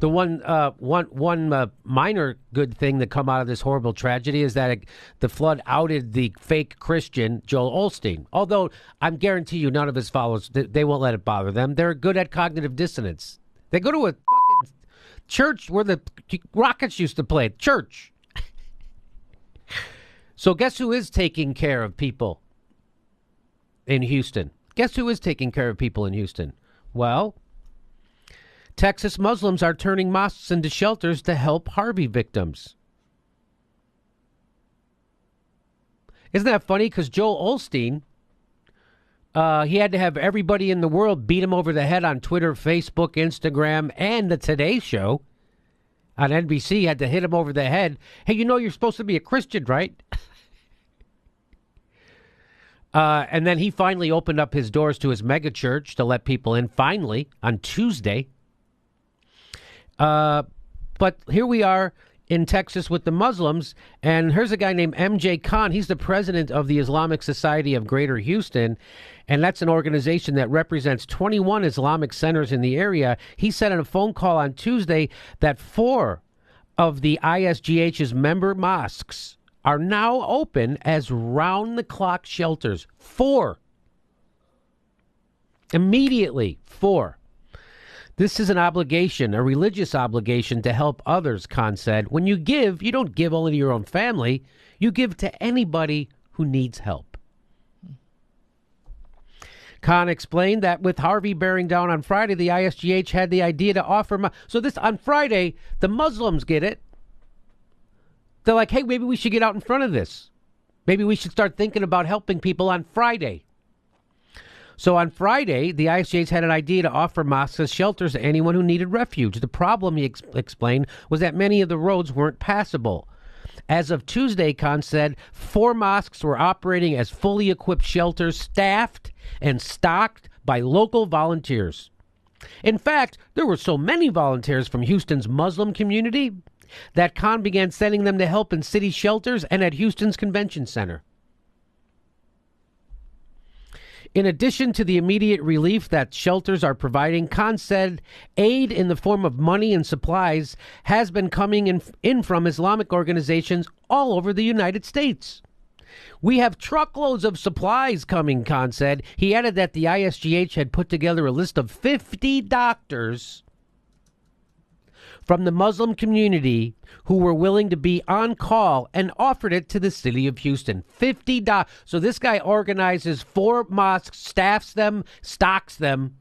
The one minor good thing that come out of this horrible tragedy is that the flood outed the fake Christian Joel Osteen. Although I'm guarantee you, none of his followers they won't let it bother them. They're good at cognitive dissonance. They go to a fucking church where the Rockets used to play. Church. So guess who is taking care of people in Houston? Guess who is taking care of people in Houston? Well, Texas Muslims are turning mosques into shelters to help Harvey victims. Isn't that funny? Because Joel Osteen, he had to have everybody in the world beat him over the head on Twitter, Facebook, Instagram, and the Today Show on NBC had to hit him over the head. Hey, you know you're supposed to be a Christian, right? And then he finally opened up his doors to his mega church to let people in, finally, on Tuesday. But here we are in Texas with the Muslims, and here's a guy named M.J. Khan. He's the president of the Islamic Society of Greater Houston, and that's an organization that represents 21 Islamic centers in the area. He said in a phone call on Tuesday that 4 of the ISGH's member mosques are now open as round-the-clock shelters. 4. Immediately, 4. This is an obligation, a religious obligation to help others, Khan said. When you give, you don't give only to your own family. You give to anybody who needs help. Khan explained that with Harvey bearing down on Friday, the ISGH had the idea to offer... So this on Friday, the Muslims get it. They're like, hey, maybe we should get out in front of this. Maybe we should start thinking about helping people on Friday. So on Friday, the ISGH had an idea to offer mosques as shelters to anyone who needed refuge. The problem, he explained, was that many of the roads weren't passable. As of Tuesday, Khan said, 4 mosques were operating as fully equipped shelters, staffed and stocked by local volunteers. In fact, there were so many volunteers from Houston's Muslim community that Khan began sending them to help in city shelters and at Houston's Convention Center. In addition to the immediate relief that shelters are providing, Khan said aid in the form of money and supplies has been coming in from Islamic organizations all over the United States. We have truckloads of supplies coming, Khan said. He added that the ISGH had put together a list of 50 doctors from the Muslim community who were willing to be on call and offered it to the city of Houston. 50 doctors. So this guy organizes 4 mosques, staffs them, stocks them,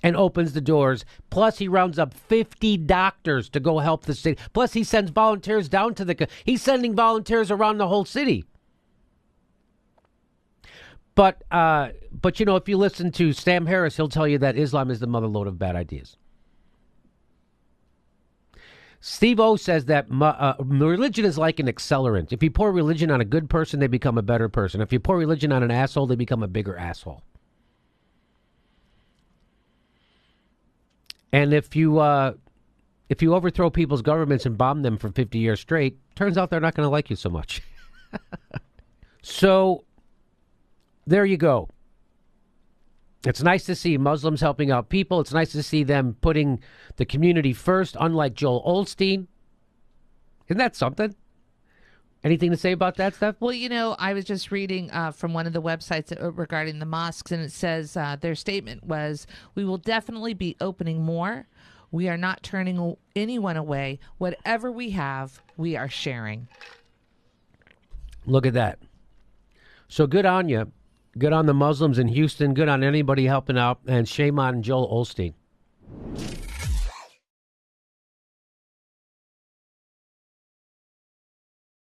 and opens the doors. Plus, he rounds up 50 doctors to go help the city. Plus, he sends volunteers down to the... He's sending volunteers around the whole city. But you know, if you listen to Sam Harris, he'll tell you that Islam is the motherlode of bad ideas. Steve O says that religion is like an accelerant. If you pour religion on a good person, they become a better person. If you pour religion on an asshole, they become a bigger asshole. And if you overthrow people's governments and bomb them for 50 years straight, turns out they're not going to like you so much. So there you go. It's nice to see Muslims helping out people. It's nice to see them putting the community first, unlike Joel Osteen. Isn't that something? Anything to say about that stuff? Well, you know, I was just reading from one of the websites regarding the mosques, and it says their statement was, we will definitely be opening more. We are not turning anyone away. Whatever we have, we are sharing. Look at that. So good on you. Good on the Muslims in Houston. Good on anybody helping out. And shame on Joel Osteen.